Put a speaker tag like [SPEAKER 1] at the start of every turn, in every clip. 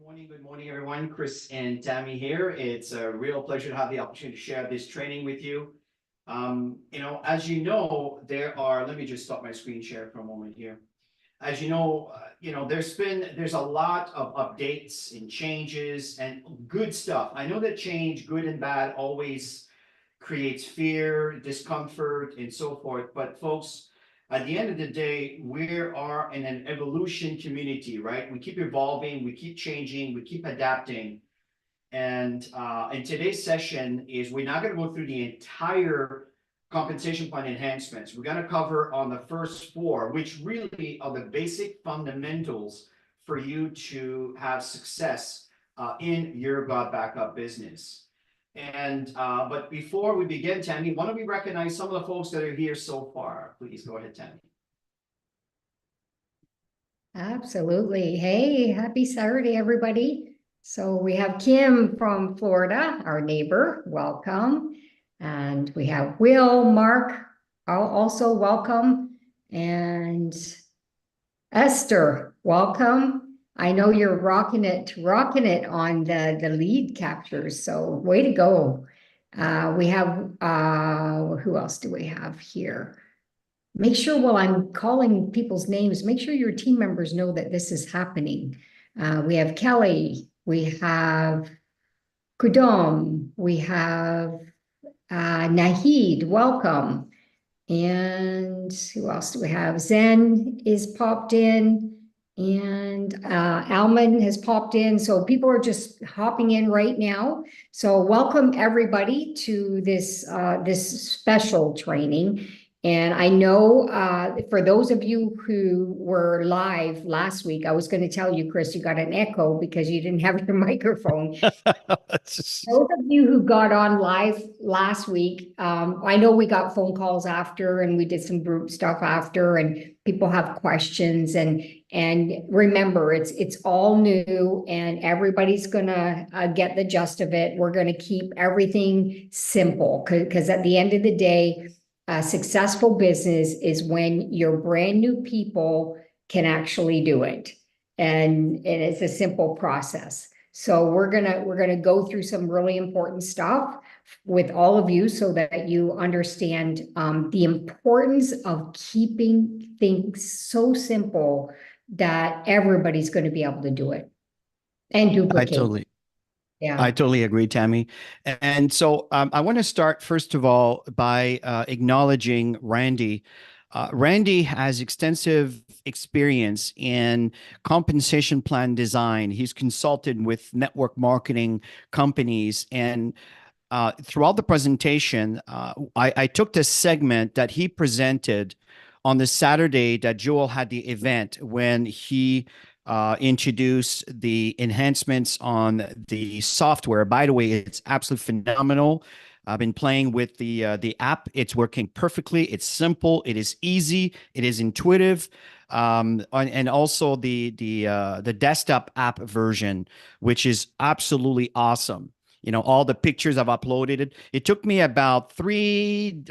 [SPEAKER 1] Good morning, everyone. Chris and Tammy here. It's a real pleasure to have the opportunity to share this training with you. As you know, let me just stop my screen share for a moment here. As there's a lot of updates and changes and good stuff. I know that change, good and bad, always creates fear, discomfort, and so forth. But folks, at the end of the day, we are in an evolution community, right? We keep evolving, we keep changing, we keep adapting. And in today's session is we're not going to go through the entire compensation plan enhancements. We're going to cover on the first four, which really are the basic fundamentals for you to have success in your God Backup business. But before we begin, Tammy, why don't we recognize some of the folks that are here so far? Please go ahead, Tammy.
[SPEAKER 2] Absolutely. Hey, happy Saturday, everybody. So we have Kim from Florida, our neighbor. Welcome. And we have Will, Mark, also welcome. And Esther, welcome. I know you're rocking it on the lead captures. So way to go. We have, who else do we have here? Make sure while I'm calling people's names, make sure your team members know that this is happening. We have Kelly, we have Kudom, we have Nahid, welcome. And who else do we have? Zen is popped in. And Alman has popped in. So people are just hopping in right now. So welcome everybody to this special training. And I know for those of you who were live last week, I was going to tell you, Chris, you got an echo because you didn't have your microphone. Those of you who got on live last week, I know we got phone calls after and we did some group stuff after and people have questions and remember it's all new and everybody's gonna get the gist of it. We're gonna keep everything simple because at the end of the day, a successful business is when your brand new people can actually do it. And it's a simple process. So we're gonna go through some really important stuff with all of you so that you understand the importance of keeping things so simple that everybody's going to be able to do it and duplicate.
[SPEAKER 3] I totally agree, Tammy. And so I want to start, first of all, by acknowledging Randy. Randy has extensive experience in compensation plan design. He's consulted with network marketing companies. And throughout the presentation, I took this segment that he presented on the Saturday that Joel had the event when he introduce the enhancements on the software. By the way, it's absolutely phenomenal. I've been playing with the app. It's working perfectly. It's simple. It is easy. It is intuitive. And also the desktop app version, which is absolutely awesome. You know, all the pictures I've uploaded. It took me about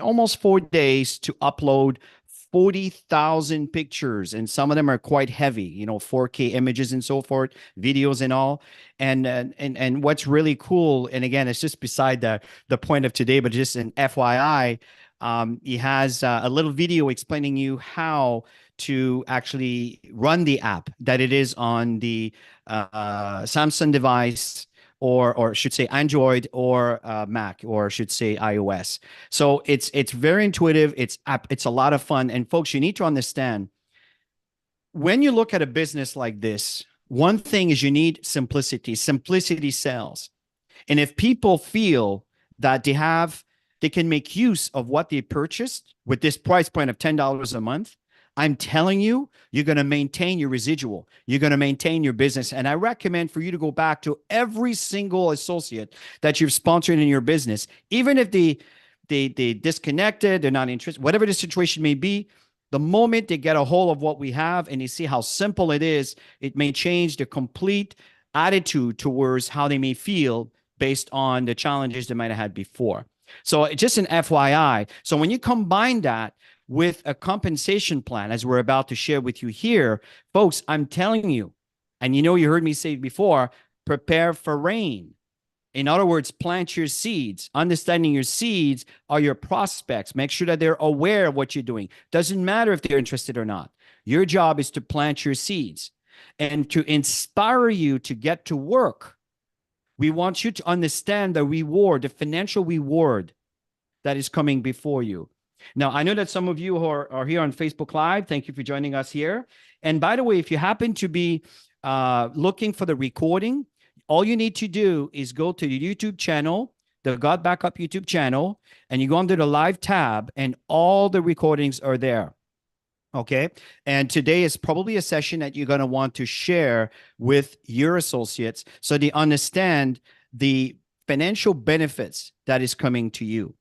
[SPEAKER 3] almost 4 days to upload 40,000 pictures, and some of them are quite heavy, 4K images and so forth, videos and all. And what's really cool, and again, it's just beside the point of today, but just an FYI, he has a little video explaining you how to actually run the app, that it is on the Samsung device, or should say Android or Mac, or should say iOS. So it's very intuitive. It's a lot of fun. And folks, you need to understand, when you look at a business like this, one thing is you need simplicity. Simplicity sells. And if people feel that they can make use of what they purchased with this price point of $10 a month, I'm telling you, you're going to maintain your residual. You're going to maintain your business. And I recommend for you to go back to every single associate that you've sponsored in your business, even if they disconnected, they're not interested, whatever the situation may be. The moment they get a hold of what we have and they see how simple it is, it may change the complete attitude towards how they may feel based on the challenges they might have had before. So it's just an FYI. So when you combine that with a compensation plan, as we're about to share with you here, folks, I'm telling you, and you heard me say before, prepare for rain. In other words, plant your seeds. Understanding your seeds are your prospects. Make sure that they're aware of what you're doing. Doesn't matter if they're interested or not. Your job is to plant your seeds and to inspire you to get to work. We want you to understand the reward, the financial reward that is coming before you. Now, I know that some of you who are here on Facebook Live, thank you for joining us here. And by the way, if you happen to be looking for the recording, all you need to do is go to the YouTube channel, the God Backup YouTube channel, and you go under the live tab, and all the recordings are there. Okay. And today is probably a session that you're going to want to share with your associates so they understand the financial benefits that is coming to you.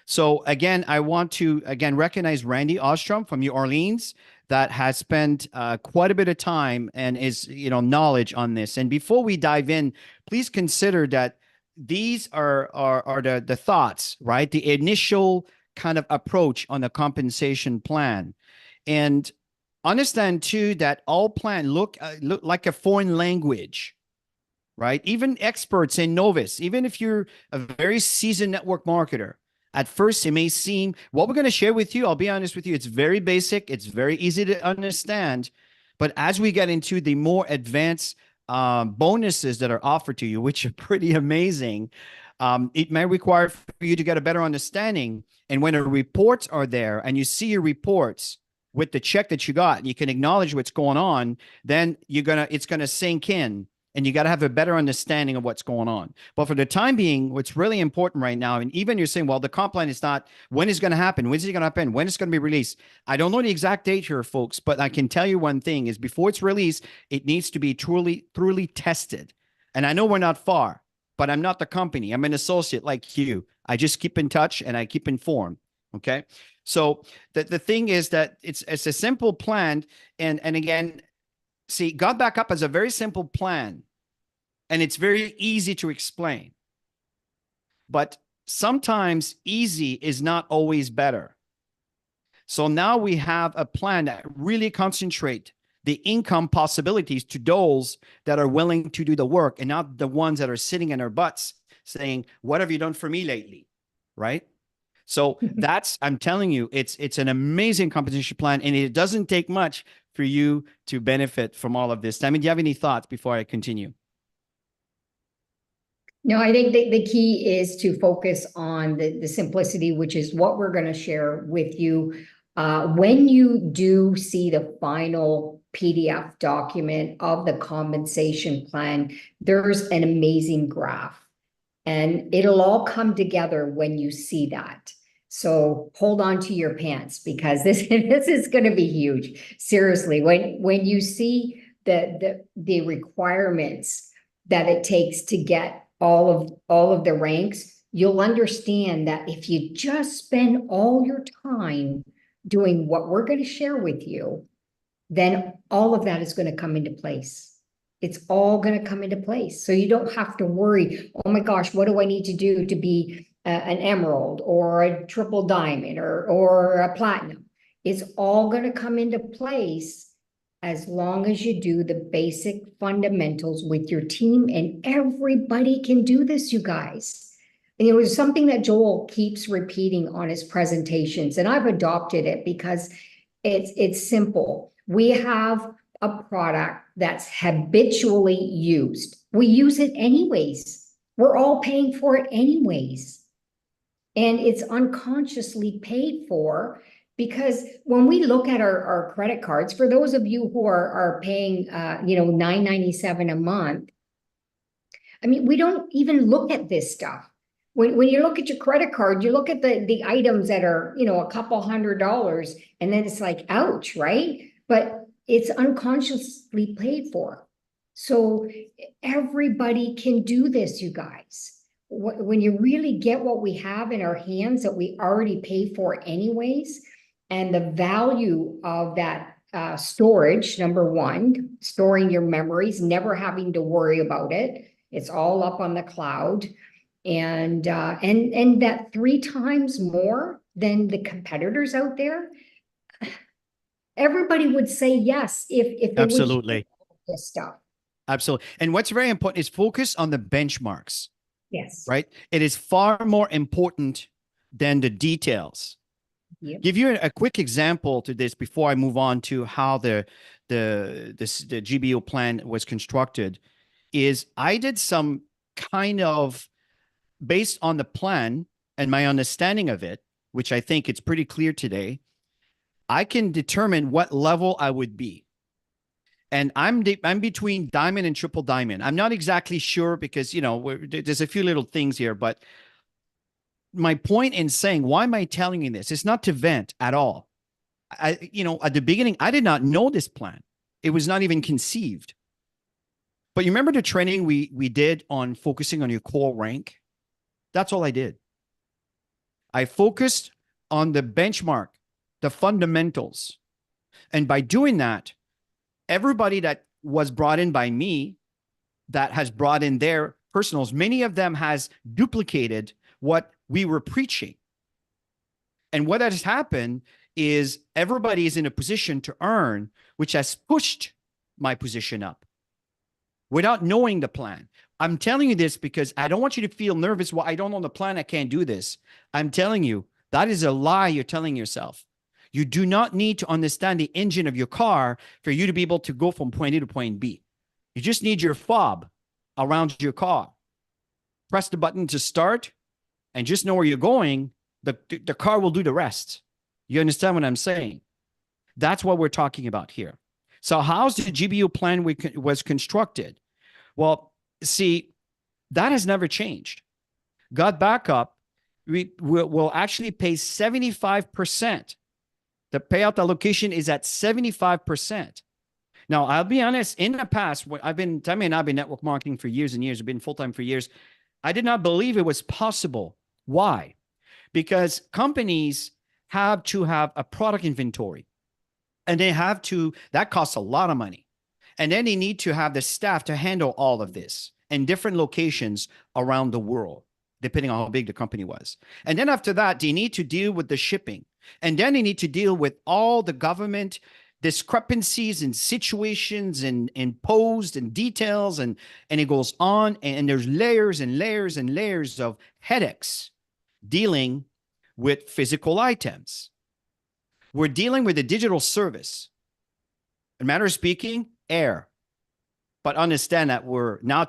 [SPEAKER 3] So again, I want to recognize Randy Ostrom from New Orleans that has spent quite a bit of time and is knowledge on this. And before we dive in, please consider that these are the thoughts, right? The initial kind of approach on the compensation plan, and understand too that all plans look like a foreign language. Right? Even experts and novice, even if you're a very seasoned network marketer, at first it may seem, what we're going to share with you, I'll be honest with you, it's very basic, it's very easy to understand. But as we get into the more advanced bonuses that are offered to you, which are pretty amazing, it may require for you to get a better understanding. And when the reports are there and you see your reports with the check that you got, and you can acknowledge what's going on, then it's going to sink in. And you got to have a better understanding of what's going on. But for the time being, what's really important right now, and even you're saying, well, the comp plan is not, when is it going to happen? When is it going to happen? When is it going to be released? I don't know the exact date here, folks, but I can tell you one thing is before it's released, it needs to be truly tested. And I know we're not far, but I'm not the company. I'm an associate like you. I just keep in touch and I keep informed. Okay. So the thing is that it's a simple plan. And again, see, God Backup is a very simple plan, and it's very easy to explain. But sometimes easy is not always better. So now we have a plan that really concentrates the income possibilities to those that are willing to do the work and not the ones that are sitting in their butts saying, what have you done for me lately? Right? So I'm telling you, it's an amazing compensation plan, and it doesn't take much for you to benefit from all of this. I mean, do you have any thoughts before I continue?
[SPEAKER 2] No, I think the key is to focus on the simplicity, which is what we're going to share with you. When you do see the final PDF document of the compensation plan, there's an amazing graph, and it'll all come together when you see that. So hold on to your pants, because this is going to be huge. Seriously, when you see the requirements that it takes to get all of the ranks, you'll understand that if you just spend all your time doing what we're going to share with you, then all of that is going to come into place. It's all going to come into place. So you don't have to worry, oh my gosh, what do I need to do to be an emerald or a triple diamond or a platinum? It's all going to come into place as long as you do the basic fundamentals with your team, and everybody can do this, you guys. And it was something that Joel keeps repeating on his presentations, and I've adopted it because it's simple. We have a product that's habitually used. We use it anyways. We're all paying for it anyways. And it's unconsciously paid for, because when we look at our credit cards, for those of you who are paying $9.97 a month, I mean, we don't even look at this stuff. When you look at your credit card, you look at the items that are, a couple $100, and then it's like, ouch, right? But it's unconsciously paid for. So everybody can do this, you guys. When you really get what we have in our hands that we already pay for anyways, and the value of that storage, number one, storing your memories, never having to worry about it. It's all up on the cloud. And that 3 times more than the competitors out there, everybody would say yes if
[SPEAKER 3] Absolutely.
[SPEAKER 2] this stuff.
[SPEAKER 3] Absolutely. And what's very important is focus on the benchmarks,
[SPEAKER 2] Yes.
[SPEAKER 3] right? It is far more important than the details.
[SPEAKER 2] Yep.
[SPEAKER 3] Give you a quick example to this before I move on to how the GBO plan was constructed. Is I did some kind of based on the plan and my understanding of it, which I think it's pretty clear today. I can determine what level I would be. And I'm between diamond and triple diamond. I'm not exactly sure because, there's a few little things here, but my point in saying, why am I telling you this? It's not to vent at all. At the beginning, I did not know this plan. It was not even conceived. But you remember the training we did on focusing on your core rank? That's all I did. I focused on the benchmark, the fundamentals. And by doing that, everybody that was brought in by me that has brought in their personals, many of them has duplicated what we were preaching. And what has happened is everybody is in a position to earn, which has pushed my position up without knowing the plan. I'm telling you this because I don't want you to feel nervous. Well, I don't know the plan. I can't do this. I'm telling you, that is a lie you're telling yourself. You do not need to understand the engine of your car for you to be able to go from point A to point B. You just need your fob around your car. Press the button to start and just know where you're going. The car will do the rest. You understand what I'm saying? That's what we're talking about here. So how's the GBO plan was constructed? Well, see, that has never changed. Got backup, we'll actually pay 75%. The payout allocation is at 75%. Now, I'll be honest, in the past, Tammy and I've been network marketing for years and years. I've been full-time for years. I did not believe it was possible. Why? Because companies have to have a product inventory. And that costs a lot of money. And then they need to have the staff to handle all of this in different locations around the world, depending on how big the company was. And then after that, they need to deal with the shipping. And then they need to deal with all the government discrepancies and situations and imposed and details. And it goes on. And there's layers and layers and layers of headaches dealing with physical items. We're dealing with a digital service. In a matter of speaking, air. But understand that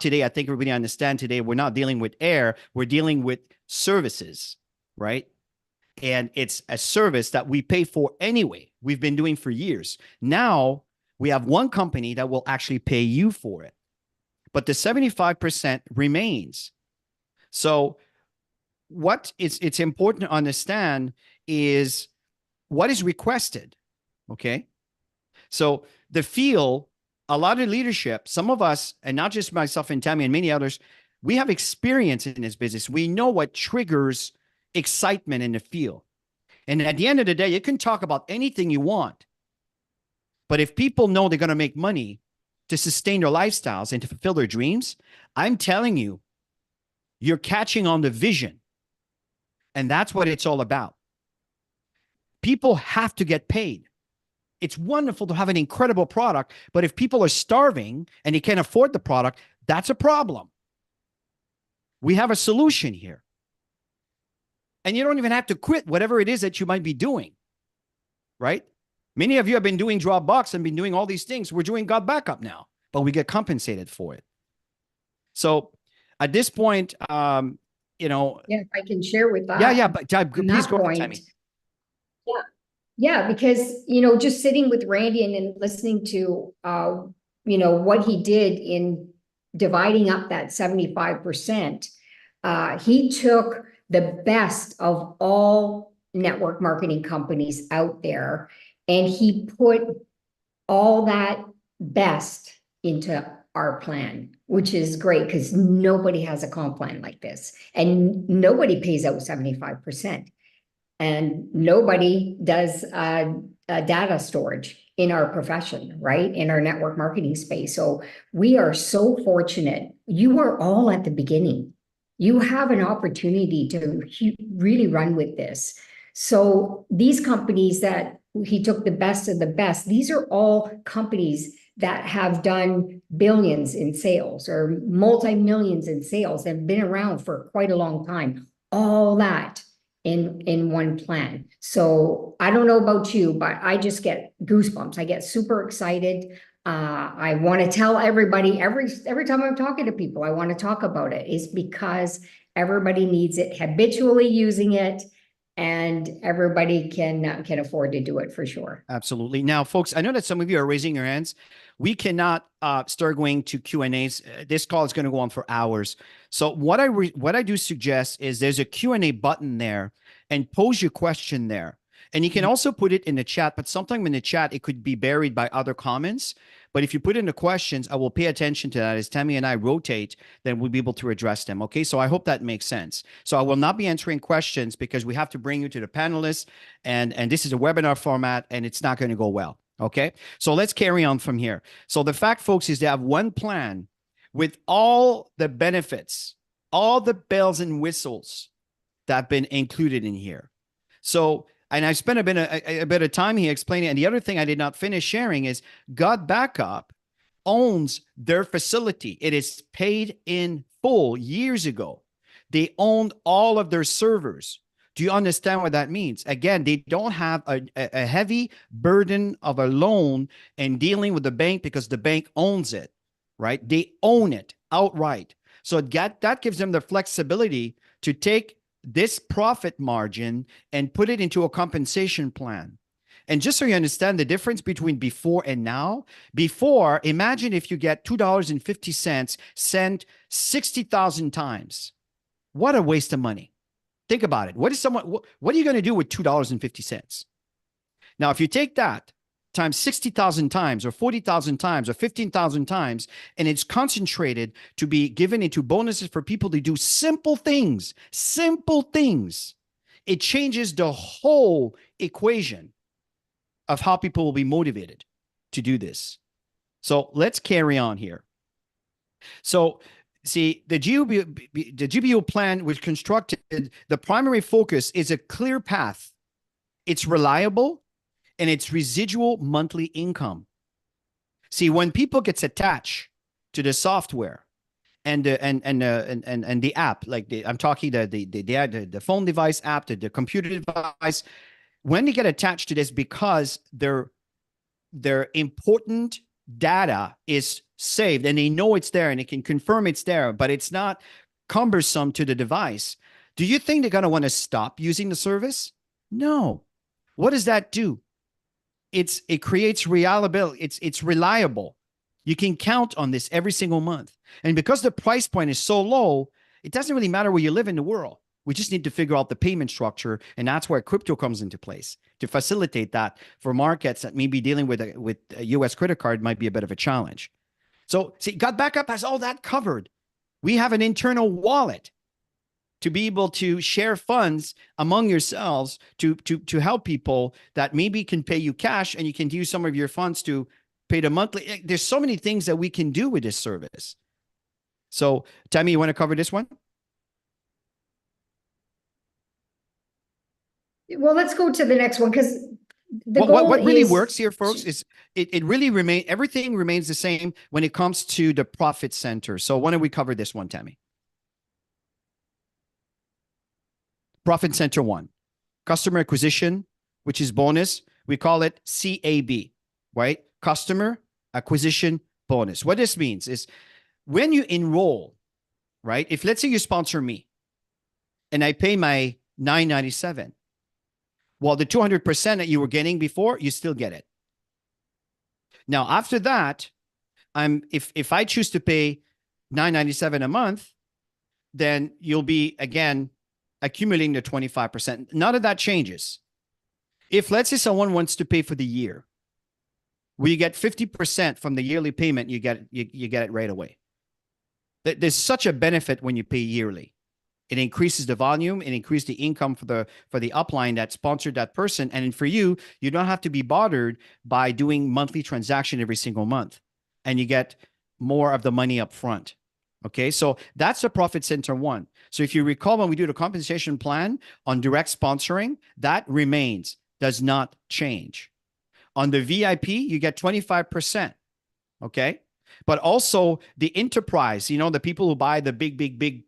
[SPEAKER 3] today, I think everybody understands today, we're not dealing with air, we're dealing with services, right? And it's a service that we pay for anyway. We've been doing for years. Now we have one company that will actually pay you for it. But the 75% remains. So what it's important to understand is what is requested, okay? So the field, a lot of leadership, some of us, and not just myself and Tammy and many others, we have experience in this business. We know what triggers excitement in the field. And at the end of the day, you can talk about anything you want. But if people know they're going to make money to sustain their lifestyles and to fulfill their dreams, I'm telling you, you're catching on the vision. And that's what it's all about. People have to get paid. It's wonderful to have an incredible product, but if people are starving and they can't afford the product, that's a problem. We have a solution here. And you don't even have to quit whatever it is that you might be doing, right? Many of you have been doing Dropbox and been doing all these things. We're doing Got Backup now, but we get compensated for it. So at this point,
[SPEAKER 2] Yeah, if I can share with that.
[SPEAKER 3] Yeah, but please go ahead, Tammy.
[SPEAKER 2] Yeah, because, just sitting with Randy and listening to, what he did in dividing up that 75%, he took the best of all network marketing companies out there, and he put all that best into our plan, which is great because nobody has a comp plan like this, and nobody pays out 75%. And nobody does data storage in our profession, right? In our network marketing space. So we are so fortunate. You are all at the beginning. You have an opportunity to really run with this. So these companies that he took the best of the best, these are all companies that have done billions in sales or multi-millions in sales that have been around for quite a long time. All that in one plan. So I don't know about you, but I just get goosebumps. I get super excited. I want to tell everybody every time I'm talking to people, I want to talk about it. Is because everybody needs it, habitually using it, and everybody can afford to do it for sure.
[SPEAKER 3] Absolutely. Now, folks, I know that some of you are raising your hands. We cannot start going to Q&As. This call is going to go on for hours. So what I do suggest is there's a Q&A button there, and pose your question there. And you can also put it in the chat, but sometime in the chat, it could be buried by other comments. But if you put in the questions, I will pay attention to that. As Tammy and I rotate, then we'll be able to address them. Okay, so I hope that makes sense. So I will not be answering questions because we have to bring you to the panelists, and this is a webinar format, and it's not going to go well. Okay, so let's carry on from here. So the fact, folks, is they have one plan with all the benefits, all the bells and whistles that have been included in here. So, and I spent a bit of time here explaining. And the other thing I did not finish sharing is God Backup owns their facility. It is paid in full years ago. They owned all of their servers. Do you understand what that means? Again, they don't have a heavy burden of a loan and dealing with the bank because the bank owns it, right? They own it outright. So that gives them the flexibility to take this profit margin and put it into a compensation plan. And just so you understand the difference between before and now, before, imagine if you get $2.50 sent 60,000 times. What a waste of money. Think about it. What are you going to do with $2.50? Now, if you take that times 60,000 times or 40,000 times or 15,000 times, and it's concentrated to be given into bonuses for people to do simple things, it changes the whole equation of how people will be motivated to do this. So let's carry on here. So see, the GBO plan was constructed, the primary focus is a clear path. It's reliable, and it's residual monthly income. See, when people gets attached to the software and the app, like I'm talking the phone device app, the computer device, when they get attached to this, because their important data is saved and they know it's there and it can confirm it's there, but it's not cumbersome to the device. Do you think they're going to want to stop using the service? No. What does that do? It creates reliability. It's reliable. You can count on this every single month. And because the price point is so low, it doesn't really matter where you live in the world. We just need to figure out the payment structure, and that's where crypto comes into place to facilitate that for markets that may be dealing with a US credit card might be a bit of a challenge. So see, God Backup has all that covered. We have an internal wallet to be able to share funds among yourselves to help people that maybe can pay you cash, and you can use some of your funds to pay the monthly. There's so many things that we can do with this service. So Tammy, you want to cover this one?
[SPEAKER 2] Well, let's go to the next one, because
[SPEAKER 3] what really works here, folks, is it really everything remains the same when it comes to the profit center. So why don't we cover this one, Tammy? Profit Center 1, customer acquisition, which is bonus. We call it CAB, right? Customer acquisition bonus. What this means is when you enroll, right? If let's say you sponsor me and I pay my $9.97, well, the 200% that you were getting before, you still get it. Now, after that, if I choose to pay $9.97 a month, then you'll be, again, accumulating the 25%. None of that changes. If let's say someone wants to pay for the year, we get 50% from the yearly payment, you get it right away. There's such a benefit when you pay yearly. It increases the volume, it increases the income for the upline that sponsored that person. And for you, you don't have to be bothered by doing monthly transaction every single month, and you get more of the money up front. Okay, so that's the Profit Center 1. So if you recall, when we do the compensation plan on direct sponsoring, that remains, does not change. On the VIP, you get 25%. Okay, but also the enterprise, the people who buy the big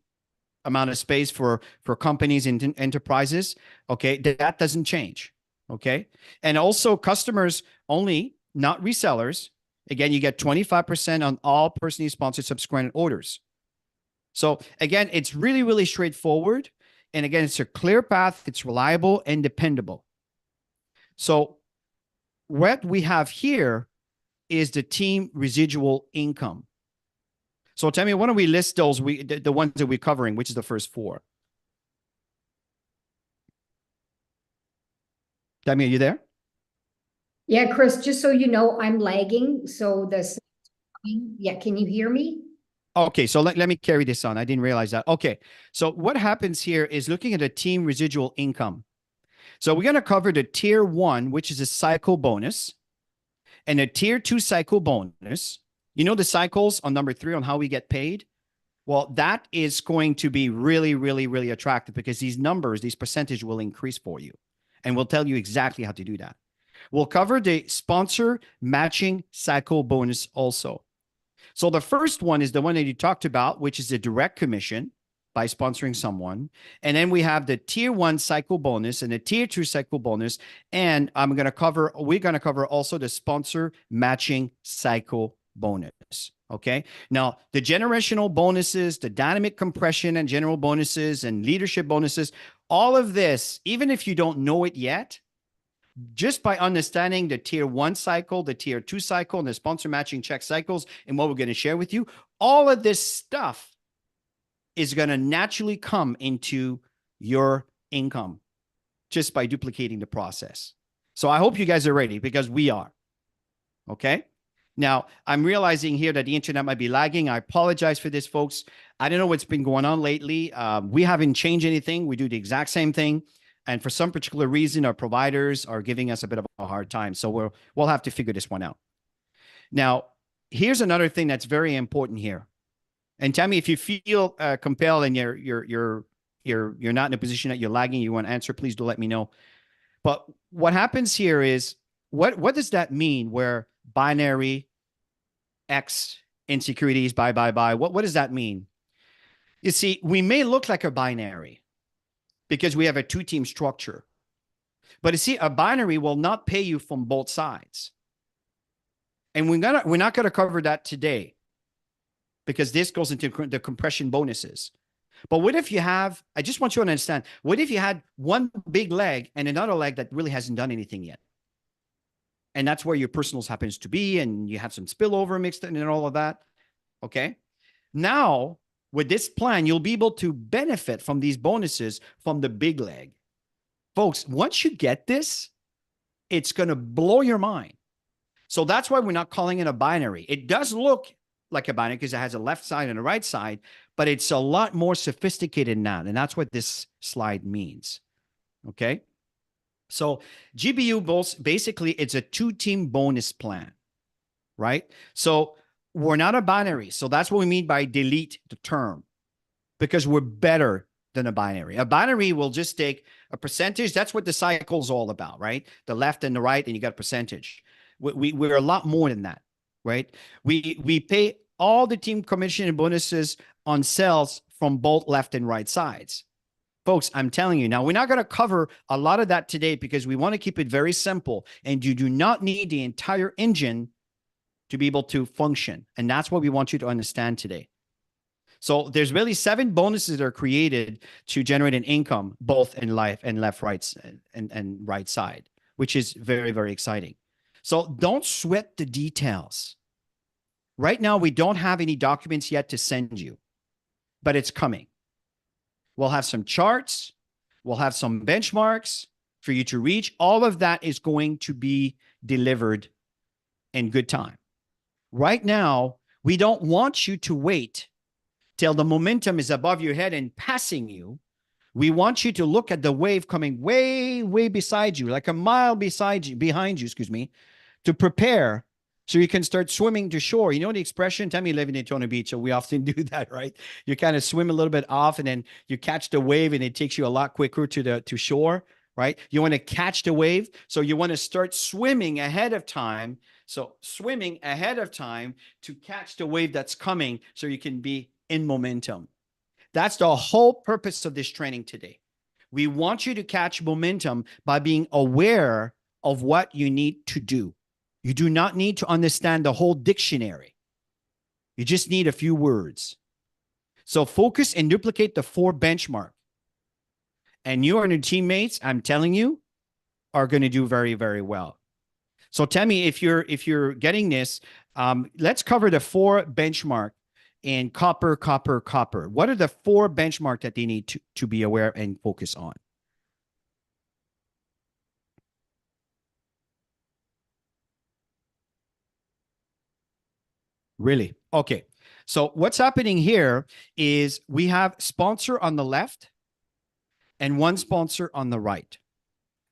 [SPEAKER 3] amount of space for companies and enterprises. Okay. That doesn't change. Okay. And also customers only, not resellers. Again, you get 25% on all personally sponsored subsequent orders. So again, it's really, really straightforward. And again, it's a clear path. It's reliable and dependable. So what we have here is the team residual income. So tell me, why don't we list those, the ones that we're covering, which is the first four? Tammy, are you there?
[SPEAKER 2] Yeah, Chris, just so you know, I'm lagging. So yeah, can you hear me?
[SPEAKER 3] Okay, so let me carry this on. I didn't realize that. Okay, so what happens here is looking at a team residual income. So we're going to cover the tier 1, which is a cycle bonus, and a tier 2 cycle bonus. You know the cycles on number 3 on how we get paid? Well, that is going to be really, really, really attractive because these numbers, these percentage will increase for you. And we'll tell you exactly how to do that. We'll cover the sponsor matching cycle bonus also. So the first one is the one that you talked about, which is a direct commission by sponsoring someone. And then we have the tier 1 cycle bonus and the tier 2 cycle bonus. And we're going to cover also the sponsor matching cycle bonus. Okay. Now the generational bonuses, the dynamic compression and general bonuses and leadership bonuses, all of this, even if you don't know it yet, just by understanding the tier 1 cycle, the tier 2 cycle, and the sponsor matching check cycles, and what we're going to share with you, all of this stuff is going to naturally come into your income just by duplicating the process. So I hope you guys are ready because we are. Okay. Now, I'm realizing here that the internet might be lagging. I apologize for this, folks. I don't know what's been going on lately. We haven't changed anything. We do the exact same thing. And for some particular reason, our providers are giving us a bit of a hard time. So we'll have to figure this one out. Now, here's another thing that's very important here. And tell me if you feel compelled and you're not in a position that you're lagging, you want to answer, please do let me know. But what happens here is, what does that mean where binary X insecurities, buy? What does that mean? You see, we may look like a binary because we have a 2-team structure. But you see, a binary will not pay you from both sides. And we're not going to cover that today because this goes into the compression bonuses. But what if you have, I just want you to understand, what if you had one big leg and another leg that really hasn't done anything yet? And that's where your personals happens to be, and you have some spillover mixed in and all of that. Okay. Now, with this plan, you'll be able to benefit from these bonuses from the big leg. Folks, once you get this, it's going to blow your mind. So that's why we're not calling it a binary. It does look like a binary because it has a left side and a right side, but it's a lot more sophisticated now. And that's what this slide means. Okay. So GBU basically it's a 2-team bonus plan, right? So we're not a binary. So that's what we mean by delete the term, because we're better than a binary. A binary will just take a percentage. That's what the cycle's all about, right? The left and the right, and you got a percentage. We're a lot more than that, right? We pay all the team commission and bonuses on sales from both left and right sides. Folks, I'm telling you now, we're not going to cover a lot of that today because we want to keep it very simple. And you do not need the entire engine to be able to function. And that's what we want you to understand today. So there's really 7 bonuses that are created to generate an income, both in life and left, right, and right side, which is very, very exciting. So don't sweat the details. Right now, we don't have any documents yet to send you, but it's coming. We'll have some charts. We'll have some benchmarks for you to reach. All of that is going to be delivered in good time. Right now, we don't want you to wait till the momentum is above your head and passing you. We want you to look at the wave coming way, way beside you, like a mile behind you, to prepare so you can start swimming to shore. You know the expression, Tammy live in Daytona Beach, so we often do that, right? You kind of swim a little bit off and then you catch the wave and it takes you a lot quicker to shore, right? You want to catch the wave. So you want to start swimming ahead of time So swimming ahead of time to catch the wave that's coming so you can be in momentum. That's the whole purpose of this training today. We want you to catch momentum by being aware of what you need to do. You do not need to understand the whole dictionary. You just need a few words. So focus and duplicate the 4 benchmark. And you and your teammates, I'm telling you, are going to do very, very well. So Tammy, if you're getting this, let's cover the 4 benchmark in copper. What are the 4 benchmark that they need to be aware and focus on? Really? Okay. So what's happening here is we have sponsor on the left and 1 sponsor on the right.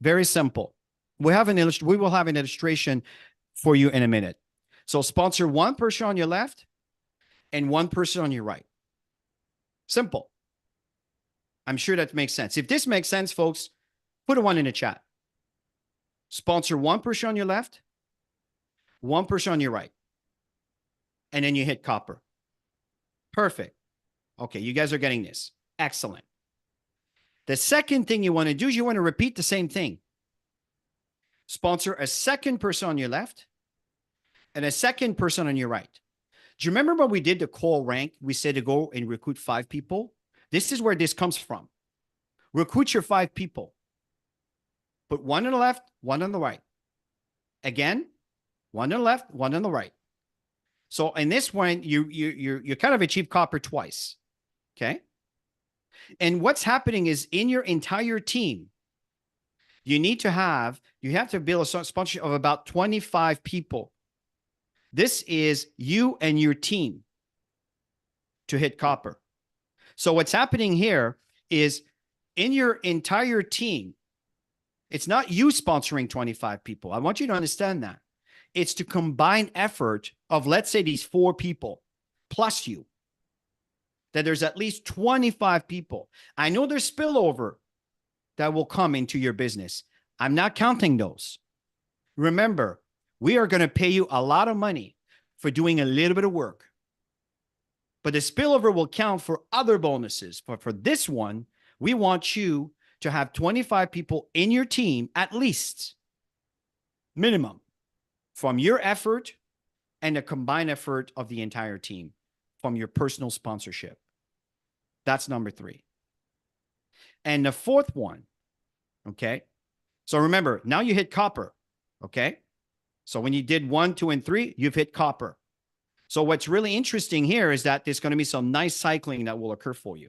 [SPEAKER 3] Very simple. We will have an illustration for you in a minute. So sponsor 1 person on your left and 1 person on your right. Simple. I'm sure that makes sense. If this makes sense, folks, put a 1 in the chat. Sponsor 1 person on your left, 1 person on your right. And then you hit copper. Perfect. Okay, you guys are getting this. Excellent. The second thing you want to do is you want to repeat the same thing. Sponsor a second person on your left and a second person on your right. Do you remember when we did the call rank? We said to go and recruit 5 people. This is where this comes from. Recruit your 5 people. Put 1 on the left, 1 on the right. Again, 1 on the left, 1 on the right. So in this one, you kind of achieve copper twice. Okay. And what's happening is in your entire team, you have to build a sponsorship of about 25 people. This is you and your team to hit copper. So what's happening here is in your entire team, it's not you sponsoring 25 people. I want you to understand that. It's to combine effort of, let's say, these 4 people plus you, that there's at least 25 people. I know there's spillover that will come into your business. I'm not counting those. Remember, we are going to pay you a lot of money for doing a little bit of work. But the spillover will count for other bonuses. But for this one, we want you to have 25 people in your team, at least, minimum, from your effort and the combined effort of the entire team from your personal sponsorship. That's number 3. And the 4th one, okay? So remember, now you hit copper, okay? So when you did 1, 2, and 3, you've hit copper. So what's really interesting here is that there's going to be some nice cycling that will occur for you.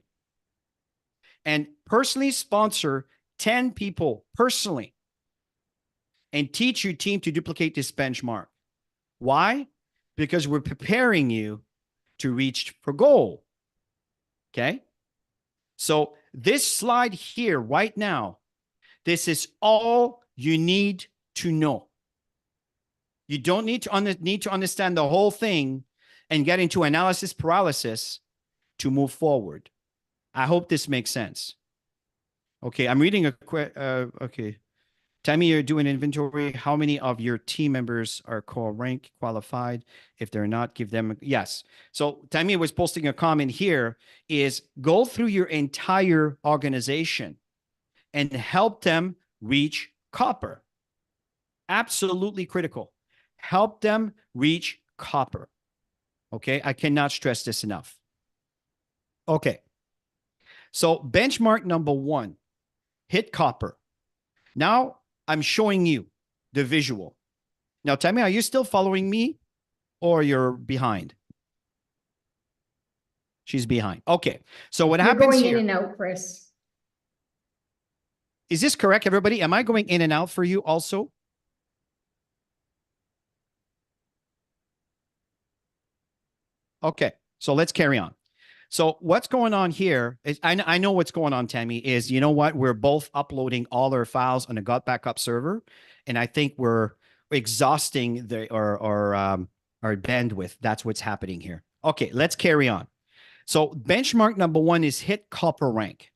[SPEAKER 3] And personally sponsor 10 people personally and teach your team to duplicate this benchmark. Why? Because we're preparing you to reach for goal. Okay? So this slide here right now, this is all you need to know. You don't need to understand the whole thing and get into analysis paralysis to move forward. I hope this makes sense. Okay, I'm reading okay. Tammy, you're doing inventory. How many of your team members are core rank qualified? If they're not, give them, yes. So Tammy was posting a comment here is go through your entire organization and help them reach copper. Absolutely critical. Help them reach copper. Okay, I cannot stress this enough. Okay, so benchmark number 1, hit copper. Now I'm showing you the visual. Now tell me, are you still following me or you're behind? She's behind. Okay, so what happens
[SPEAKER 2] going
[SPEAKER 3] here?
[SPEAKER 2] in and out, Chris.
[SPEAKER 3] Is this correct, everybody? Am I going in and out for you also? Okay, so let's carry on. So what's going on here is, I know what's going on, Tammy, is, you know what? We're both uploading all our files on a Got Backup server. And I think we're exhausting our bandwidth. That's what's happening here. Okay, let's carry on. So benchmark number 1 is hit copper rank.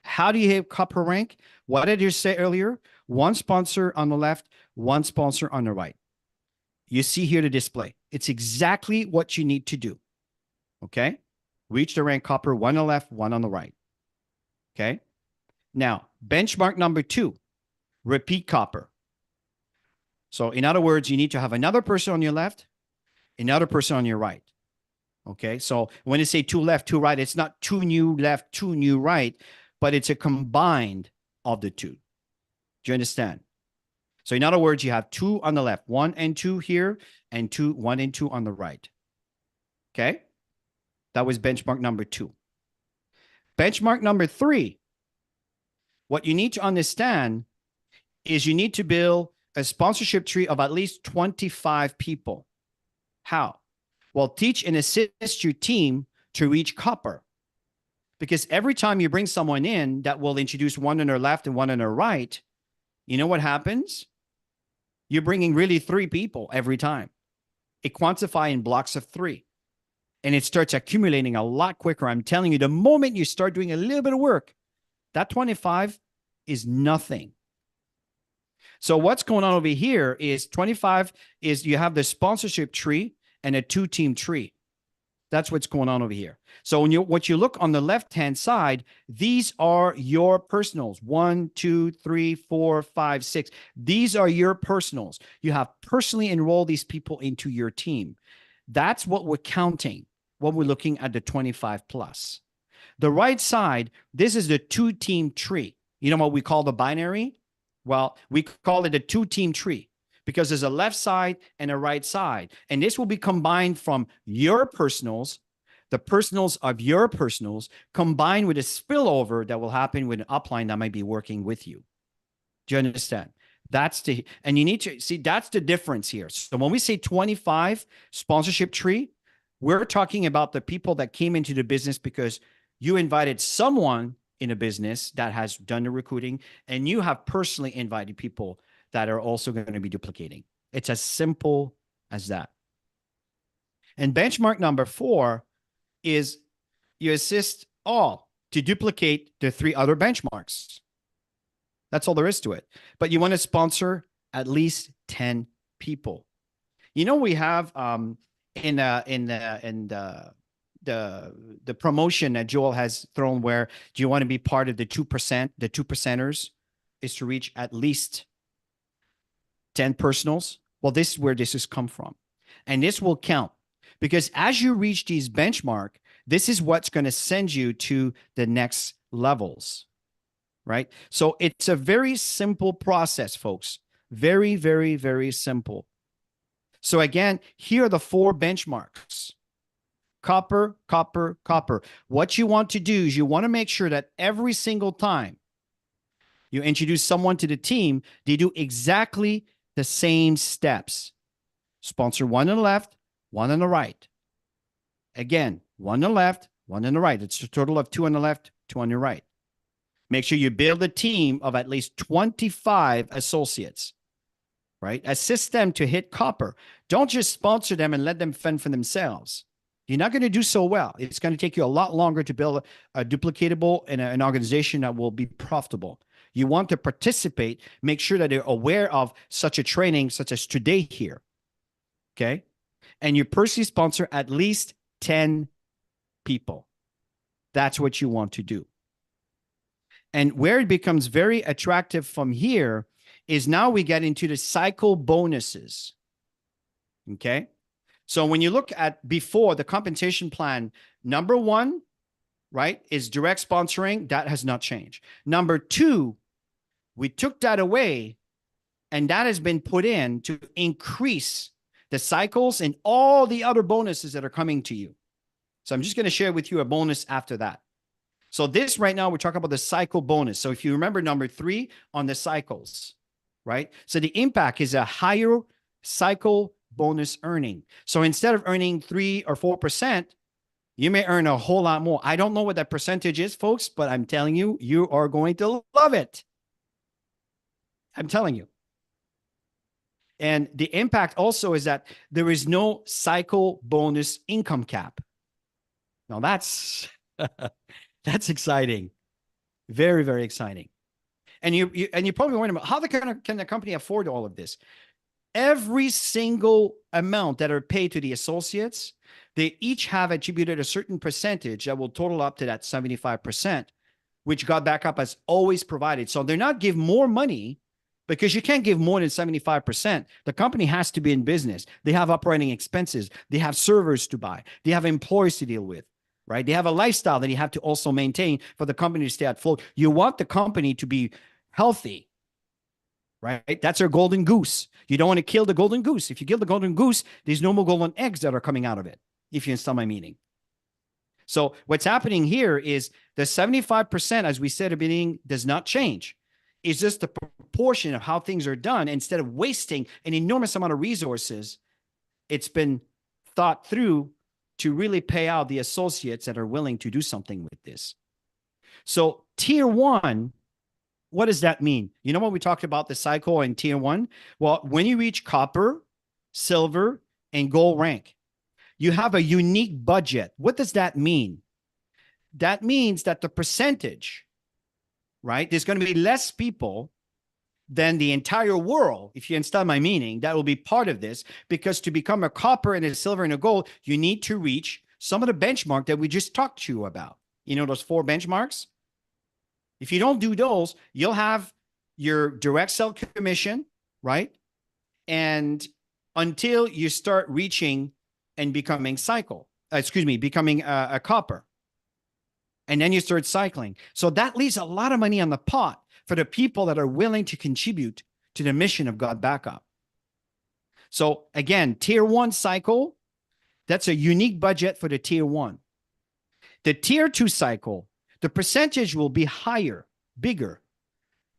[SPEAKER 3] How do you hit copper rank? What did you say earlier? 1 sponsor on the left, 1 sponsor on the right. you see here the display. It's exactly what you need to do. Okay. Reach the rank copper, one on the left, one on the right. Okay. Now, benchmark number 2, repeat copper. So in other words, you need to have another person on your left, another person on your right. Okay. So when you say 2 left, 2 right, it's not 2 new left, 2 new right, but it's a combined of the 2. Do you understand? So in other words, you have 2 on the left, 1 and 2 here, and 1 and 2 on the right. Okay. That was benchmark number 2. Benchmark number 3. What you need to understand is you need to build a sponsorship tree of at least 25 people. How? Well, teach and assist your team to reach copper. Because every time you bring someone in that will introduce one on their left and one on their right, you know what happens? You're bringing really 3 people every time. It quantifies in blocks of 3. And it starts accumulating a lot quicker. I'm telling you, the moment you start doing a little bit of work, that 25 is nothing. So what's going on over here is 25 is you have the sponsorship tree and a 2-team tree. That's what's going on over here. So when what you look on the left-hand side, these are your personals. 1, 2, 3, 4, 5, 6. These are your personals. You have personally enrolled these people into your team. That's what we're counting when we're looking at the 25 plus. The right side, this is the 2-team tree. You know what we call the binary? Well, we call it a 2-team tree because there's a left side and a right side. And this will be combined from your personals, the personals of your personals, combined with a spillover that will happen with an upline that might be working with you. Do you understand? And you need to see, that's the difference here. So when we say 25 sponsorship tree, we're talking about the people that came into the business because you invited someone in a business that has done the recruiting, and you have personally invited people that are also going to be duplicating. It's as simple as that. And benchmark number 4 is you assist all to duplicate the 3 other benchmarks. That's all there is to it. But you want to sponsor at least 10 people. You know, we have in the promotion that Joel has thrown, where do you want to be part of the 2%? The 2%ers is to reach at least 10 personals. Well, this is where this has come from. And this will count because as you reach these benchmark, this is what's going to send you to the next levels, right? So it's a very simple process, folks. Very, very, very simple. So again, here are the 4 benchmarks. Copper, copper, copper. What you want to do is you want to make sure that every single time you introduce someone to the team, they do exactly the same steps. Sponsor 1 on the left, 1 on the right. Again, 1 on the left, 1 on the right. It's a total of 2 on the left, 2 on your right. Make sure you build a team of at least 25 associates, right? Assist them to hit copper. Don't just sponsor them and let them fend for themselves. You're not going to do so well. It's going to take you a lot longer to build a duplicatable and an organization that will be profitable. You want to participate, make sure that they're aware of such a training, such as today here. Okay. And you personally sponsor at least 10 people. That's what you want to do. And where it becomes very attractive from here is now we get into the cycle bonuses. Okay. So when you look at before the compensation plan, number 1, right, is direct sponsoring. That has not changed. Number 2, we took that away and that has been put in to increase the cycles and all the other bonuses that are coming to you. So I'm just going to share with you a bonus after that. So this right now, we're talking about the cycle bonus. So if you remember number 3 on the cycles, right? So the impact is a higher cycle bonus earning. So instead of earning 3 or 4%, you may earn a whole lot more. I don't know what that percentage is, folks, but I'm telling you, you are going to love it. I'm telling you. And the impact also is that there is no cycle bonus income cap. Now that's that's exciting. Very, very exciting. And you probably wonder about how can the company afford all of this? every single amount that are paid to the associates, they each have attributed a certain percentage that will total up to that 75%, which God Backup has always provided. So they're not give more money because you can't give more than 75%. The company has to be in business. They have operating expenses. They have servers to buy. They have employees to deal with, right? They have a lifestyle that you have to also maintain for the company to stay afloat. You want the company to be healthy, right? That's our golden goose. You don't want to kill the golden goose. If you kill the golden goose, there's no more golden eggs that are coming out of it, if you understand my meaning. So what's happening here is the 75%, as we said at the beginning, does not change. It's just the proportion of how things are done. Instead of wasting an enormous amount of resources, it's been thought through to really pay out the associates that are willing to do something with this. So tier one, what does that mean? You know what we talked about the cycle in tier one? Well, when you reach copper, silver, and gold rank, you have a unique budget. What does that mean? That means that the percentage, right? There's going to be less people than the entire world, if you understand my meaning, that will be part of this, because to become a copper and a silver and a gold, you need to reach some of the benchmark that we just talked to you about. You know, those 4 benchmarks? If you don't do those, you'll have your direct sell commission, right? And until you start reaching and becoming becoming a copper. And then you start cycling. So that leaves a lot of money on the pot for the people that are willing to contribute to the mission of God Backup. So again, tier one cycle, that's a unique budget for the tier one. The tier two cycle, the percentage will be higher, bigger.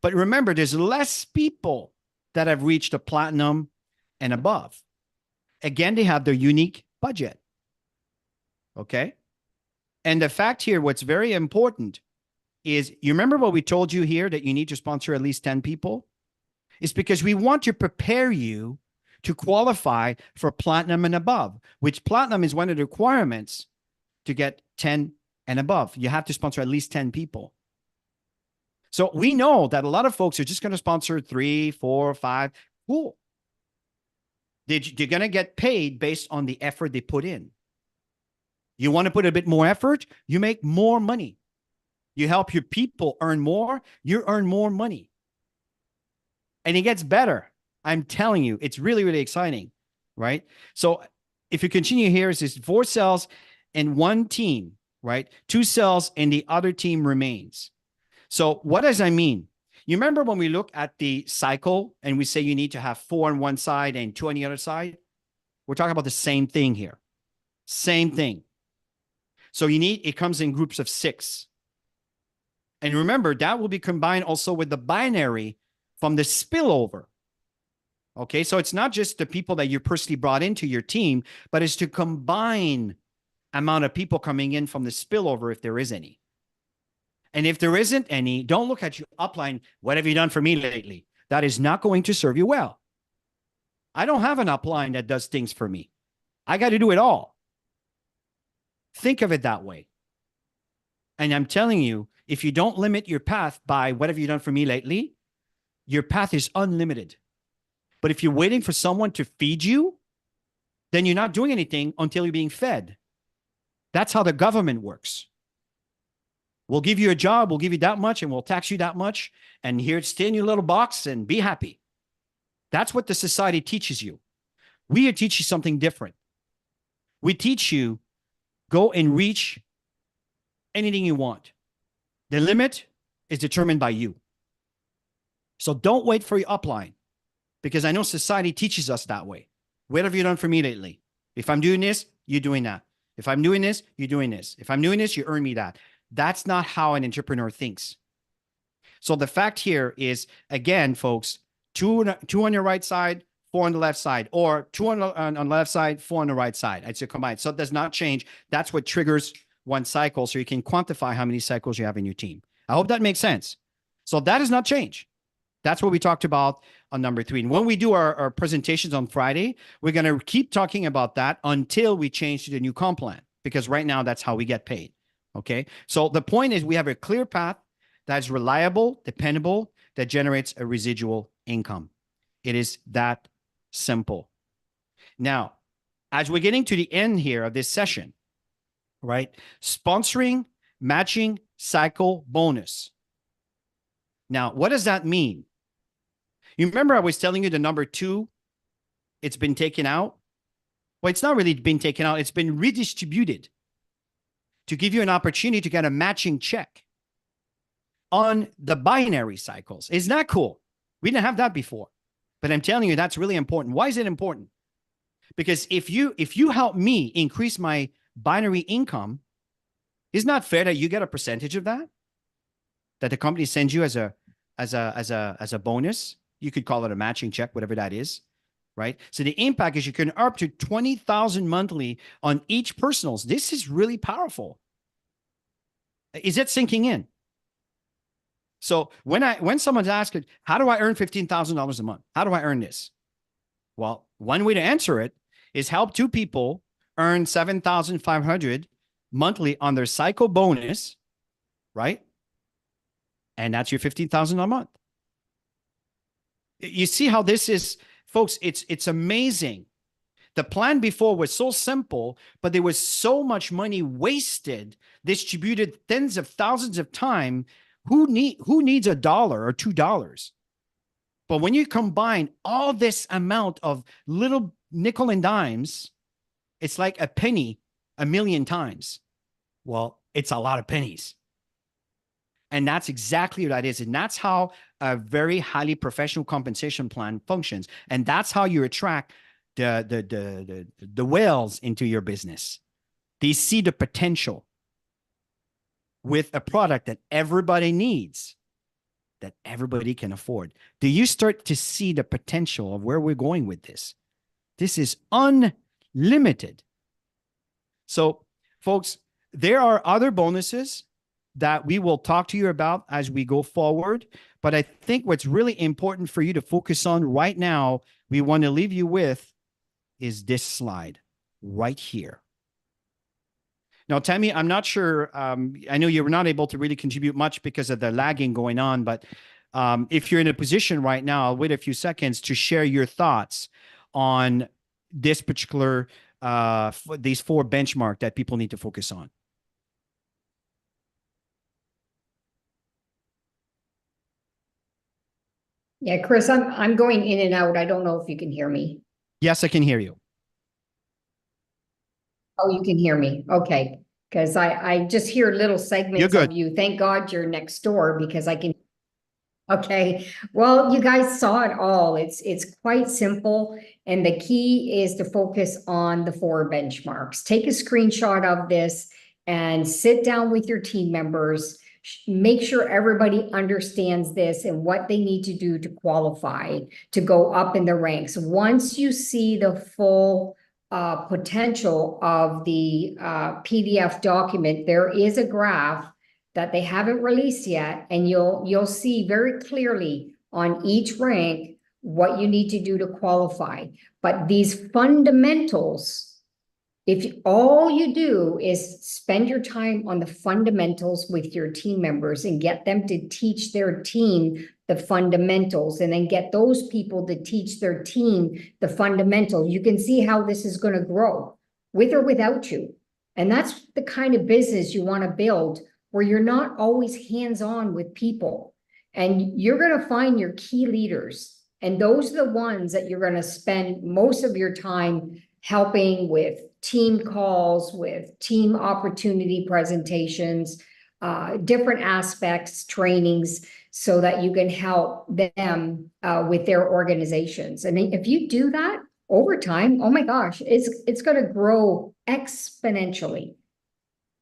[SPEAKER 3] But remember, there's less people that have reached a platinum and above. Again, they have their unique budget. Okay? And the fact here, what's very important is, you remember what we told you here, that you need to sponsor at least 10 people? It's because we want to prepare you to qualify for platinum and above, which platinum is one of the requirements to get 10 and above. You have to sponsor at least 10 people. So we know that a lot of folks are just going to sponsor 3, 4, 5. Cool. They're going to get paid based on the effort they put in. You want to put a bit more effort, you make more money. You help your people earn more, you earn more money. And it gets better. I'm telling you, it's really, really exciting, right? So if you continue here, it's 4 cells and 1 team, right? 2 cells and the other team remains. So what does that mean? You remember when we look at the cycle and we say you need to have 4 on one side and 2 on the other side? We're talking about the same thing here. Same thing. So it comes in groups of 6. And remember, that will be combined also with the binary from the spillover. Okay, so it's not just the people that you personally brought into your team, but it's to combine amount of people coming in from the spillover, if there is any. And if there isn't any, don't look at your upline. What have you done for me lately? That is not going to serve you well. I don't have an upline that does things for me. I got to do it all. Think of it that way. And I'm telling you, if you don't limit your path by what have you done for me lately, your path is unlimited. But if you're waiting for someone to feed you, then you're not doing anything until you're being fed. That's how the government works. We'll give you a job, we'll give you that much, and we'll tax you that much. And here, stay in your little box and be happy. That's what the society teaches you. We teach you something different. We teach you, go and reach anything you want. The limit is determined by you. So don't wait for your upline, because I know society teaches us that way. What have you done for me lately? If I'm doing this, you're doing that. If I'm doing this, you're doing this. If I'm doing this, you earn me that. That's not how an entrepreneur thinks. So the fact here is, again, folks, 2 on your right side, 4 on the left side, or 2 on the left side, 4 on the right side. It's a combined. So it does not change. That's what triggers one cycle, so you can quantify how many cycles you have in your team. I hope that makes sense. So that does not change. That's what we talked about on number 3. And when we do our presentations on Friday, we're going to keep talking about that until we change to the new comp plan, because right now that's how we get paid. Okay. So the point is, we have a clear path that's reliable, dependable, that generates a residual income. It is that simple. Now, as we're getting to the end here of this session, right? Sponsoring matching cycle bonus. Now, what does that mean? You remember I was telling you the number 2, it's been taken out? Well, it's not really been taken out. It's been redistributed to give you an opportunity to get a matching check on the binary cycles. Isn't that cool? We didn't have that before, but I'm telling you, that's really important. Why is it important? Because if you help me increase my binary income, isn't that fair that you get a percentage of that? That the company sends you as a bonus? You could call it a matching check, whatever that is, right? So the impact is you can earn up to 20,000 monthly on each personals. This is really powerful. Is it sinking in? So when someone's asking, how do I earn $15,000 a month? How do I earn this? Well, one way to answer it is help 2 people earn 7,500 monthly on their cycle bonus, right? And that's your 15,000 a month. You see how this is, folks, it's amazing. The plan before was so simple, but there was so much money wasted, distributed tens of thousands of times. Who needs $1 or $2? But when you combine all this amount of little nickel and dimes, it's like a penny a million times. Well, it's a lot of pennies. And that's exactly what that is. And that's how a very highly professional compensation plan functions. And that's how you attract the whales into your business. They see the potential with a product that everybody needs, that everybody can afford. Do you start to see the potential of where we're going with this? This is unlimited. So, folks, there are other bonuses that we will talk to you about as we go forward. But I think what's really important for you to focus on right now, we want to leave you with, is this slide right here. Now, Tammy, I'm not sure. I know you were not able to really contribute much because of the lagging going on, but if you're in a position right now, I'll wait a few seconds to share your thoughts on this particular, these 4 benchmarks that people need to focus on.
[SPEAKER 2] Yeah, Chris, I'm going in and out. I don't know if you can hear me.
[SPEAKER 3] Yes, I can hear you.
[SPEAKER 2] Oh, you can hear me. Okay. Because I just hear little segments
[SPEAKER 3] good.
[SPEAKER 2] of you. Thank God you're next door because I can. Okay. Well, you guys saw it all. It's quite simple. And the key is to focus on the 4 benchmarks. Take a screenshot of this and sit down with your team members. Make sure everybody understands this and what they need to do to qualify to go up in the ranks. Once you see the full potential of the PDF document, there is a graph that they haven't released yet, and you'll see very clearly on each rank what you need to do to qualify. But these fundamentals, if all you do is spend your time on the fundamentals with your team members and get them to teach their team the fundamentals, and then get those people to teach their team the fundamentals, you can see how this is going to grow with or without you. And that's the kind of business you want to build, where you're not always hands-on with people. And you're going to find your key leaders. And those are the ones that you're going to spend most of your time helping with team calls, with team opportunity presentations, different aspects, trainings, so that you can help them with their organizations. And if you do that over time, oh my gosh, it's going to grow exponentially.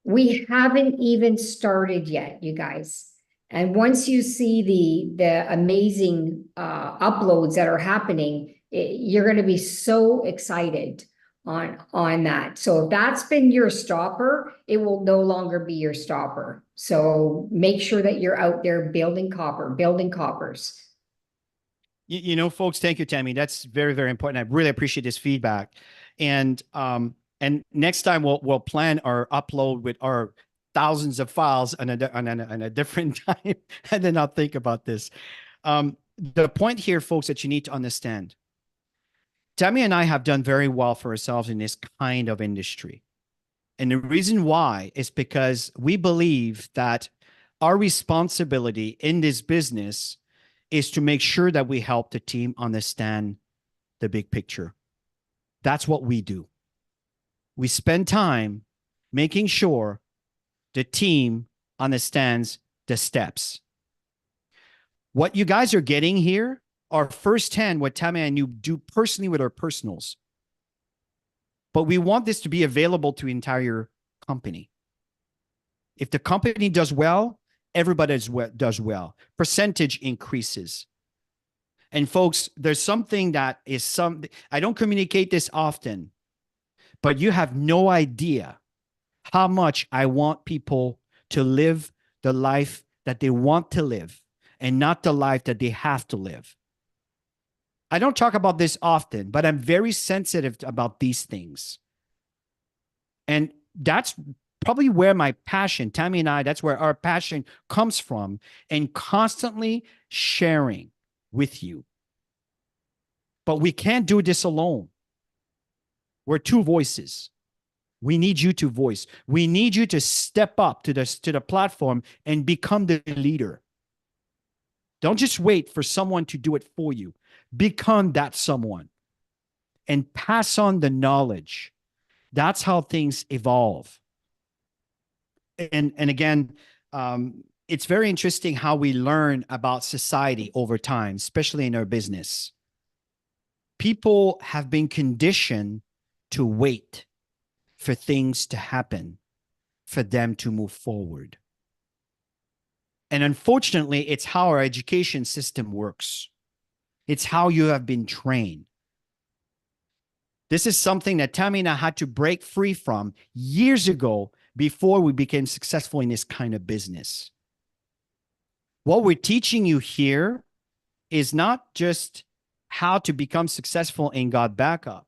[SPEAKER 2] We haven't even started yet, you guys. And once you see the amazing uploads that are happening, you're going to be so excited on that. So if that's been your stopper, it will no longer be your stopper. So make sure that you're out there building coppers.
[SPEAKER 3] You know, folks, thank you, Tammy. That's very, very important. I really appreciate this feedback. And next time we'll plan our upload with our thousands of files on a different time, and then I'll think about this. The point here, folks, that you need to understand Tammy and I have done very well for ourselves in this kind of industry. And the reason why is because we believe that our responsibility in this business is to make sure that we help the team understand the big picture. That's what we do. We spend time making sure the team understands the steps. What you guys are getting here are firsthand what Tammy and you do personally with our personals. But we want this to be available to the entire company. If the company does well, everybody does well. Percentage increases. And folks, there's something that is I don't communicate this often, but you have no idea how much I want people to live the life that they want to live and not the life that they have to live. I don't talk about this often, but I'm very sensitive about these things. And that's probably where my passion, Tammy and I, that's where our passion comes from, and constantly sharing with you. But we can't do this alone. We're two voices. We need you to voice. We need you to step up to the platform and become the leader. Don't just wait for someone to do it for you. Become that someone and pass on the knowledge. That's how things evolve. And again, it's very interesting how we learn about society over time, especially in our business. People have been conditioned to wait for things to happen, for them to move forward. And unfortunately, it's how our education system works. It's how you have been trained. This is something that Tammy and I had to break free from years ago before we became successful in this kind of business. What we're teaching you here is not just how to become successful and got back up.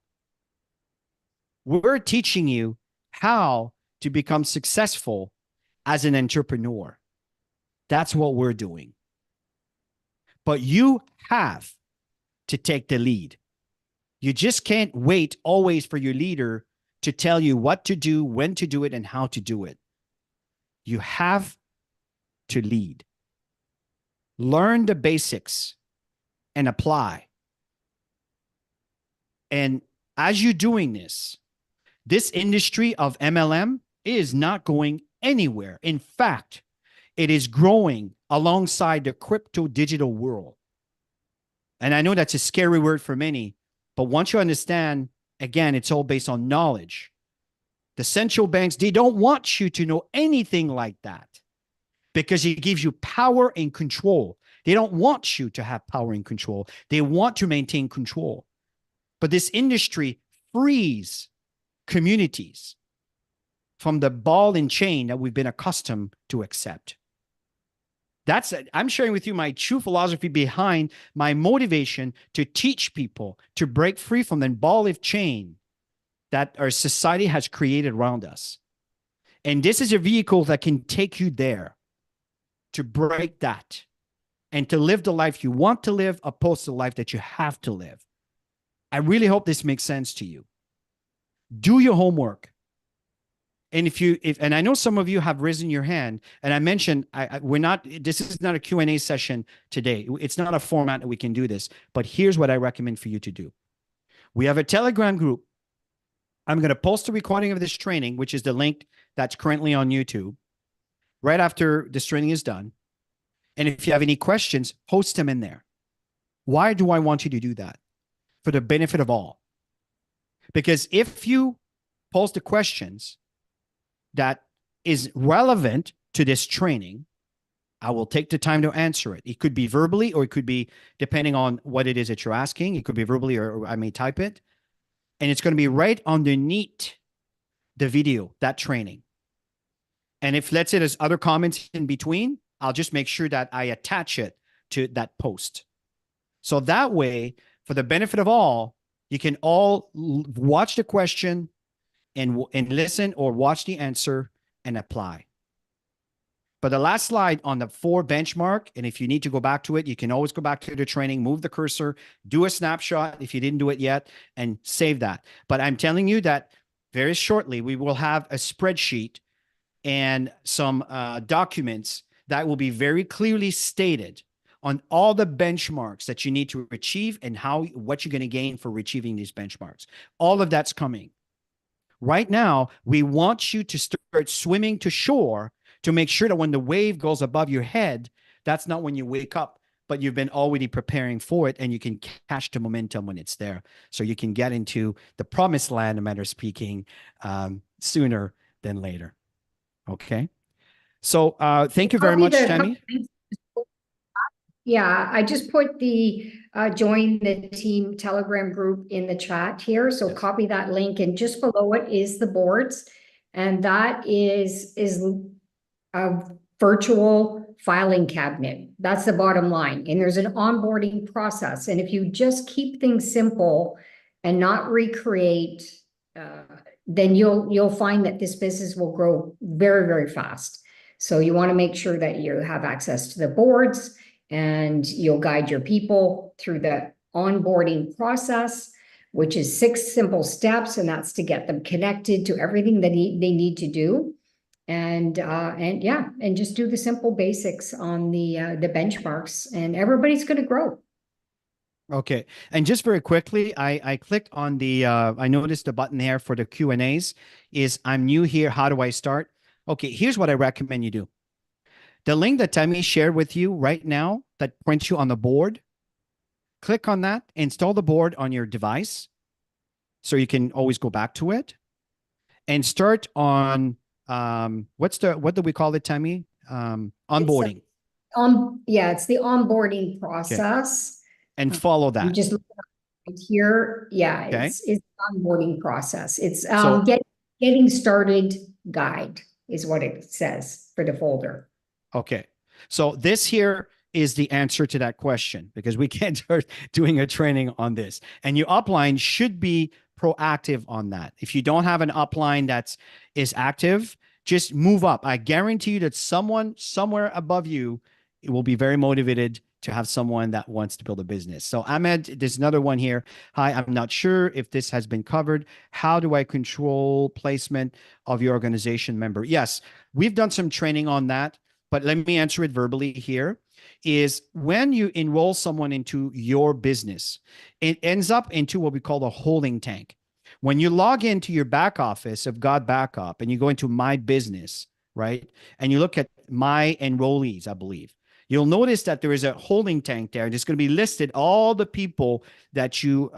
[SPEAKER 3] We're teaching you how to become successful as an entrepreneur. That's what we're doing. But you have to take the lead. You just can't wait always for your leader to tell you what to do, when to do it, and how to do it. You have to lead. Learn the basics and apply. And as you're doing this, this industry of MLM is not going anywhere. In fact, it is growing alongside the crypto digital world. And I know that's a scary word for many, but once you understand, again, it's all based on knowledge. The central banks, they don't want you to know anything like that because it gives you power and control. They don't want you to have power and control. They want to maintain control. But this industry frees communities from the ball and chain that we've been accustomed to accept. I'm sharing with you my true philosophy behind my motivation to teach people to break free from the ball and chain that our society has created around us. And this is a vehicle that can take you there to break that and to live the life you want to live opposed to the life that you have to live. I really hope this makes sense to you. Do your homework. And and I know some of you have risen your hand, and I mentioned this is not a Q&A session today. It's not a format that we can do this, but here's what I recommend for you to do. We have a Telegram group. I'm going to post a recording of this training, which is the link that's currently on YouTube, right after this training is done. And if you have any questions, post them in there. Why do I want you to do that? For the benefit of all. Because if you post the questions that is relevant to this training, I will take the time to answer it. It could be verbally, or it could be, depending on what it is that you're asking, it could be verbally, or I may type it. And it's going to be right underneath the video, that training. And if, let's say, there's other comments in between, I'll just make sure that I attach it to that post. So that way, for the benefit of all, you can all watch the question and listen, or watch the answer and apply. But the last slide on the 4 benchmark, and if you need to go back to it, you can always go back to the training, move the cursor, do a snapshot if you didn't do it yet, and save that. But I'm telling you that very shortly, we will have a spreadsheet and some documents that will be very clearly stated on all the benchmarks that you need to achieve and what you're going to gain for achieving these benchmarks. All of that's coming. Right now, we want you to start swimming to shore to make sure that when the wave goes above your head, that's not when you wake up, but you've been already preparing for it and you can catch the momentum when it's there. So you can get into the promised land, a matter of speaking, sooner than later. Okay. So thank you very much, Tammy.
[SPEAKER 2] Yeah, I just put the join the team Telegram group in the chat here. So
[SPEAKER 3] Yes.
[SPEAKER 2] copy that link, and just below it is the boards. And that is a virtual filing cabinet. That's the bottom line. And there's an onboarding process. And if you just keep things simple and not recreate, then you'll find that this business will grow very, very fast. So you want to make sure that you have access to the boards, and you'll guide your people through the onboarding process, which is 6 simple steps, and that's to get them connected to everything that they need to do. And yeah, and just do the simple basics on the benchmarks, and everybody's going to grow.
[SPEAKER 3] Okay. And just very quickly, I clicked on the, I noticed the button there for the Q&As is I'm new here. How do I start? Okay. Here's what I recommend you do. The link that Tammy shared with you right now that points you on the board, click on that, install the board on your device so you can always go back to it, and start on, what do we call it, Tammy? Onboarding.
[SPEAKER 2] Yeah, it's the onboarding process.
[SPEAKER 3] And follow
[SPEAKER 2] You
[SPEAKER 3] that.
[SPEAKER 2] just look right here. Yeah,
[SPEAKER 3] Okay.
[SPEAKER 2] it's onboarding process. It's
[SPEAKER 3] So-
[SPEAKER 2] getting started guide is what it says for the folder.
[SPEAKER 3] Okay. So this here is the answer to that question, because we can't start doing a training on this. And your upline should be proactive on that. If you don't have an upline is active, just move up. I guarantee you that someone somewhere above you will be very motivated to have someone that wants to build a business. So Ahmed, there's another one here. Hi, I'm not sure if this has been covered. How do I control placement of your organization member? Yes, we've done some training on that, but let me answer it verbally here. Is when you enroll someone into your business, it ends up into what we call the holding tank. When you log into your back office of God Backup and you go into my business, right? And you look at my enrollees, I believe, you'll notice that there is a holding tank there. It's going to be listed all the people that you've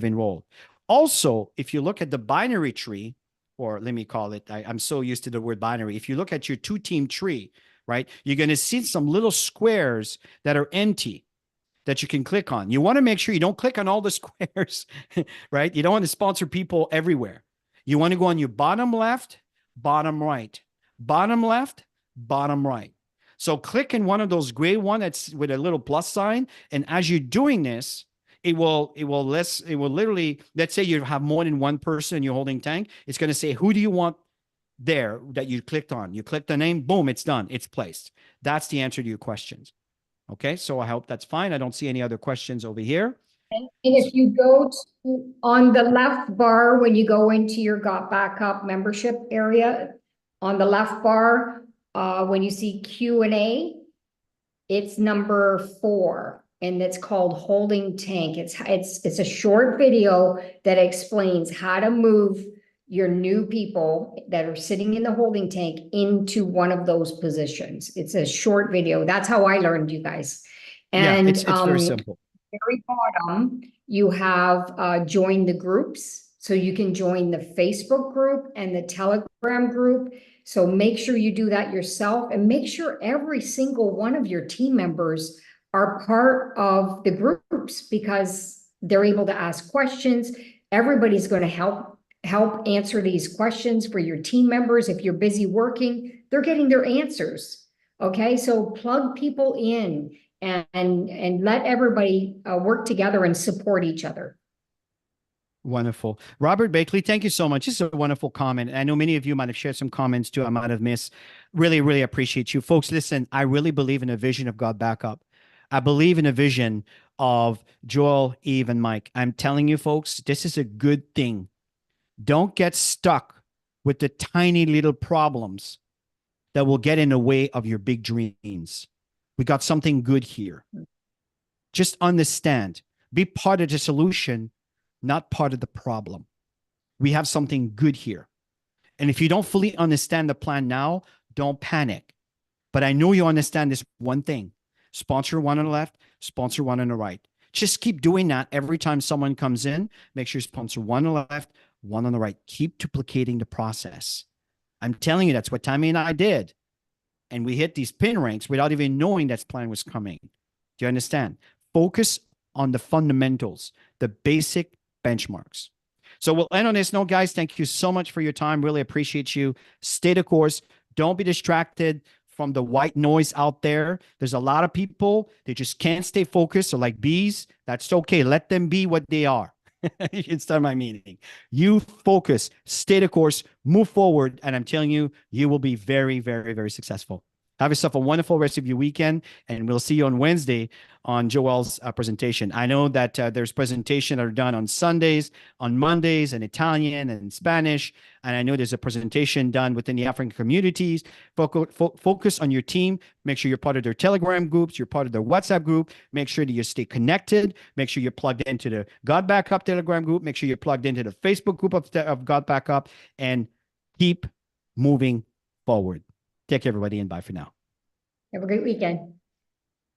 [SPEAKER 3] enrolled. Also, if you look at the binary tree, or let me call it, I'm so used to the word binary. If you look at your 2-team tree, right, you're going to see some little squares that are empty that you can click on. You want to make sure you don't click on all the squares, right? You don't want to sponsor people everywhere. You want to go on your bottom left, bottom right, bottom left, bottom right. So click in one of those gray one that's with a little plus sign. And as you're doing this, it will literally, let's say you have more than one person in your holding tank. It's going to say, who do you want there that you clicked on? You click the name, boom, it's done. It's placed. That's the answer to your questions. Okay. So I hope that's fine. I don't see any other questions over here.
[SPEAKER 2] And if you go to on the left bar, when you go into your Got Backup membership area, on the left bar, when you see Q&A, it's number 4, and it's called Holding Tank. It's a short video that explains how to move your new people that are sitting in the holding tank into one of those positions. It's a short video. That's how I learned, you guys. And
[SPEAKER 3] yeah, it's very simple.
[SPEAKER 2] Very bottom, you have join the groups. So you can join the Facebook group and the Telegram group. So make sure you do that yourself, and make sure every single one of your team members are part of the groups, because they're able to ask questions. Everybody's going to help answer these questions for your team members. If you're busy working, they're getting their answers. Okay, so plug people in and let everybody work together and support each other.
[SPEAKER 3] Wonderful. Robert Bakley, thank you so much. This is a wonderful comment. I know many of you might have shared some comments too. I might have missed. Really, really appreciate you. Folks, listen, I really believe in a vision of God backup. I believe in a vision of Joel, Eve, and Mike. I'm telling you, folks, this is a good thing. Don't get stuck with the tiny little problems that will get in the way of your big dreams. We got something good here. Just understand, be part of the solution, not part of the problem. We have something good here. And if you don't fully understand the plan now, don't panic. But I know you understand this one thing. Sponsor one on the left, sponsor one on the right. Just keep doing that every time someone comes in. Make sure you sponsor one on the left, one on the right. Keep duplicating the process. I'm telling you, that's what Tammy and I did. And we hit these pin ranks without even knowing that plan was coming. Do you understand? Focus on the fundamentals, the basic benchmarks. So we'll end on this note, guys. Thank you so much for your time. Really appreciate you. Stay the course. Don't be distracted from the white noise out there. There's a lot of people, they just can't stay focused. So like bees, that's okay. Let them be what they are. You can start my meeting. You focus, stay the course, move forward. And I'm telling you, you will be very, very, very successful. Have yourself a wonderful rest of your weekend, and we'll see you on Wednesday on Joel's presentation. I know that there's presentations that are done on Sundays, on Mondays, in Italian and Spanish, and I know there's a presentation done within the African communities. Focus on your team. Make sure you're part of their Telegram groups, you're part of their WhatsApp group. Make sure that you stay connected. Make sure you're plugged into the God Backup Telegram group. Make sure you're plugged into the Facebook group of God Backup, and keep moving forward. Take care, everybody, and bye for now.
[SPEAKER 2] Have a great weekend.